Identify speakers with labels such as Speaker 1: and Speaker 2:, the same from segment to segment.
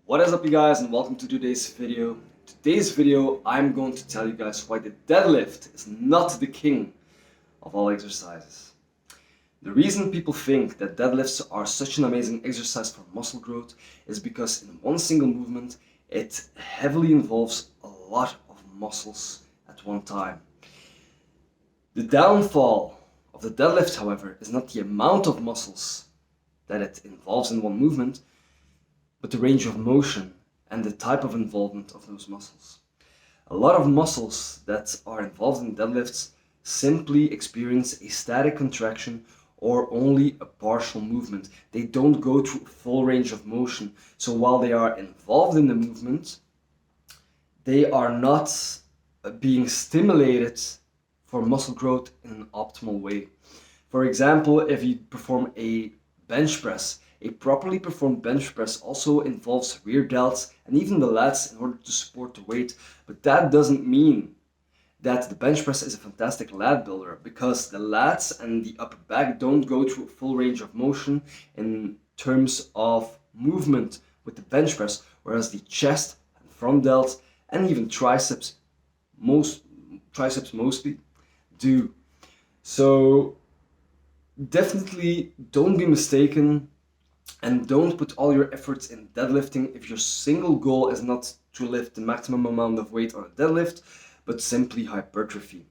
Speaker 1: What is up, you guys, and welcome to today's video. Today's video, I'm going to tell you guys why the deadlift is not the king of all exercises. The reason people think that deadlifts are such an amazing exercise for muscle growth is because in one single movement, it heavily involves a lot of muscles at one time. The downfall of the deadlift, however, is not the amount of muscles that it involves in one movement, but the range of motion and the type of involvement of those muscles. A lot of muscles that are involved in deadlifts simply experience a static contraction or only a partial movement. They don't go through a full range of motion. So while they are involved in the movement, they are not being stimulated for muscle growth in an optimal way. For example, if you perform a bench press, a properly performed bench press also involves rear delts and even the lats in order to support the weight, but that doesn't mean that the bench press is a fantastic lat builder, because the lats and the upper back don't go through a full range of motion in terms of movement with the bench press, whereas the chest and front delts and even triceps mostly do. So definitely don't be mistaken and don't put all your efforts in deadlifting if your single goal is not to lift the maximum amount of weight on a deadlift, but simply hypertrophy.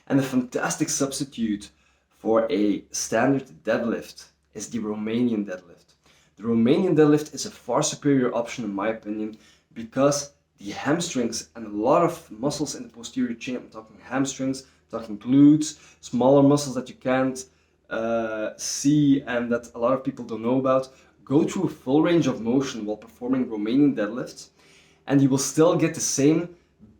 Speaker 1: And a fantastic substitute for a standard deadlift is the Romanian deadlift. The Romanian deadlift is a far superior option in my opinion, because the hamstrings and a lot of muscles in the posterior chain, I'm talking hamstrings, I'm talking glutes, smaller muscles that you can't see and that a lot of people don't know about, go through a full range of motion while performing Romanian deadlifts, and you will still get the same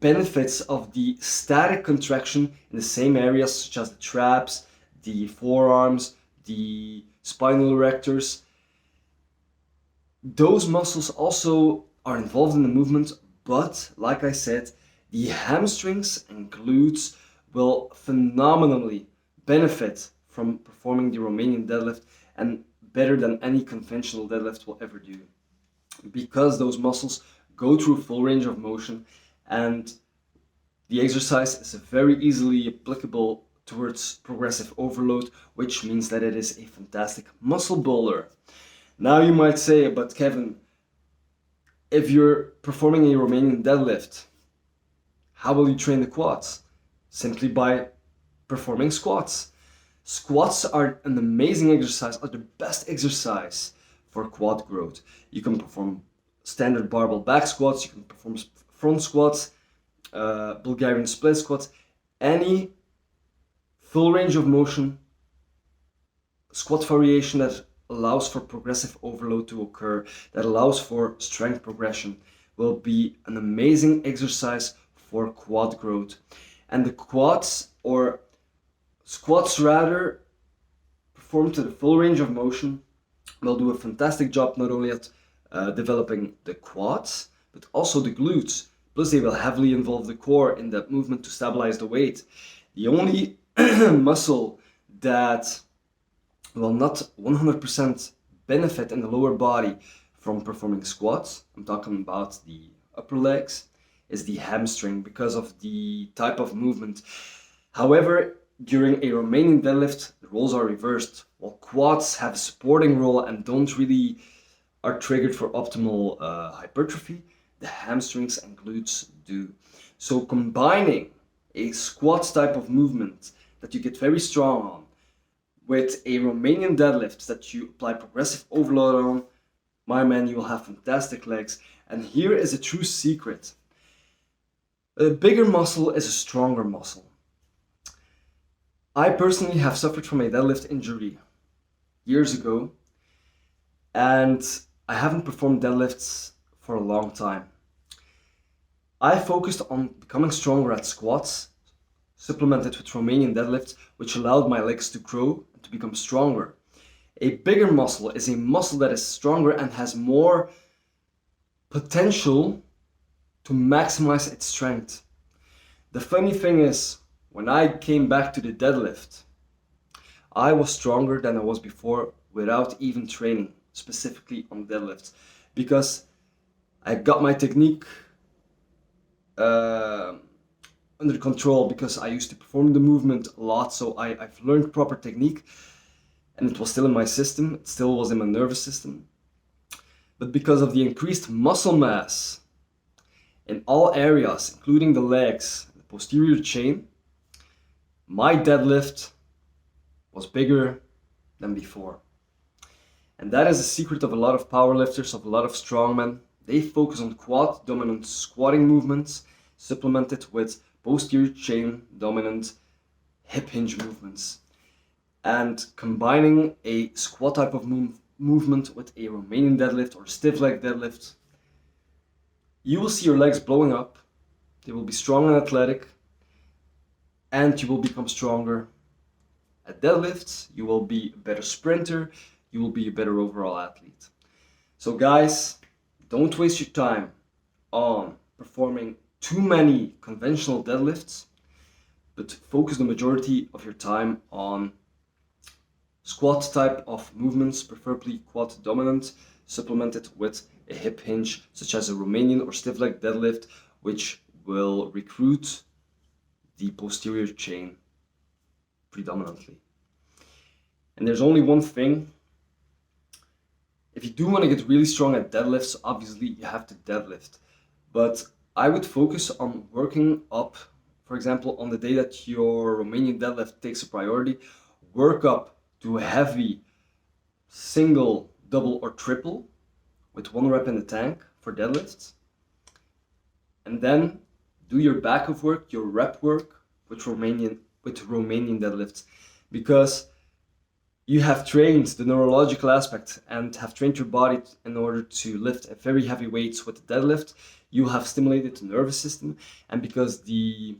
Speaker 1: benefits of the static contraction in the same areas such as the traps, the forearms, the spinal erectors. Those muscles also are involved in the movement, but like I said, the hamstrings and glutes will phenomenally benefit from performing the Romanian deadlift, and better than any conventional deadlift will ever do, because those muscles go through a full range of motion, and the exercise is very easily applicable towards progressive overload, which means that it is a fantastic muscle builder. Now you might say, but Kevin, if you're performing a Romanian deadlift, how will you train the quads? Simply by performing squats. Squats are an amazing exercise, are the best exercise for quad growth. You can perform standard barbell back squats, you can perform front squats, Bulgarian split squats, any full range of motion squat variation that allows for progressive overload to occur, that allows for strength progression, will be an amazing exercise for quad growth. And the quads, or squats rather, performed to the full range of motion, will do a fantastic job not only at developing the quads, but also the glutes. Plus they will heavily involve the core in that movement to stabilize the weight. The only muscle that will not 100% benefit in the lower body from performing squats, I'm talking about the upper legs, is the hamstring, because of the type of movement. However, during a Romanian deadlift, the roles are reversed. While quads have a supporting role and don't really are triggered for optimal hypertrophy, the hamstrings and glutes do. So combining a squats type of movement that you get very strong on with a Romanian deadlift that you apply progressive overload on, my man, you will have fantastic legs. And here is a true secret. A bigger muscle is a stronger muscle. I personally have suffered from a deadlift injury years ago, and I haven't performed deadlifts for a long time. I focused on becoming stronger at squats, supplemented with Romanian deadlifts, which allowed my legs to grow and to become stronger. A bigger muscle is a muscle that is stronger and has more potential to maximize its strength. The funny thing is, when I came back to the deadlift, I was stronger than I was before without even training specifically on deadlifts, because I got my technique under control because I used to perform the movement a lot, so I've learned proper technique, and it was still in my system, it still was in my nervous system. But because of the increased muscle mass in all areas, including the legs, the posterior chain, my deadlift was bigger than before. And that is the secret of a lot of powerlifters, of a lot of strongmen. They focus on quad dominant squatting movements, supplemented with posterior chain dominant hip hinge movements. And combining a squat type of movement with a Romanian deadlift or stiff leg deadlift, you will see your legs blowing up, they will be strong and athletic, and you will become stronger. At deadlifts, you will be a better sprinter, you will be a better overall athlete. So guys, don't waste your time on performing too many conventional deadlifts, but focus the majority of your time on squat type of movements, preferably quad dominant, supplemented with a hip hinge such as a Romanian or stiff leg deadlift, which will recruit the posterior chain predominantly. And there's only one thing. If you do want to get really strong at deadlifts, obviously you have to deadlift. But I would focus on working up, for example, on the day that your Romanian deadlift takes a priority, work up to a heavy single, double, or triple with 1 rep in the tank for deadlifts. And then do your back of work, your rep work with Romanian deadlifts, because you have trained the neurological aspect and have trained your body in order to lift very heavy weights with the deadlift. You have stimulated the nervous system, and because the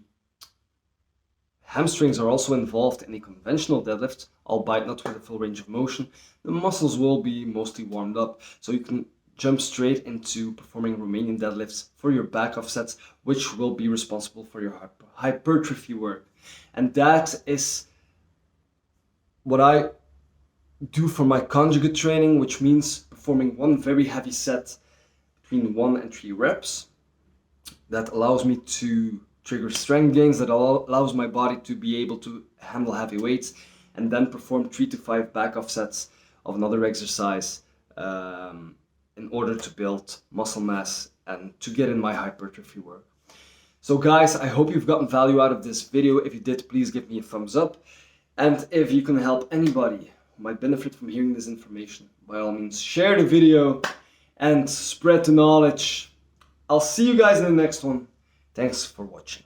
Speaker 1: hamstrings are also involved in a conventional deadlift, albeit not with a full range of motion, the muscles will be mostly warmed up, so you can jump straight into performing Romanian deadlifts for your back off sets, which will be responsible for your hypertrophy work. And that is what I do for my conjugate training, which means performing one very heavy set between 1 and 3 reps. That allows me to trigger strength gains, that allows my body to be able to handle heavy weights, and then perform 3 to 5 back off sets of another exercise in order to build muscle mass and to get in my hypertrophy work. So guys, I hope you've gotten value out of this video. If you did, please give me a thumbs up. And if you can help anybody who might benefit from hearing this information, by all means, share the video and spread the knowledge. I'll see you guys in the next one. Thanks for watching.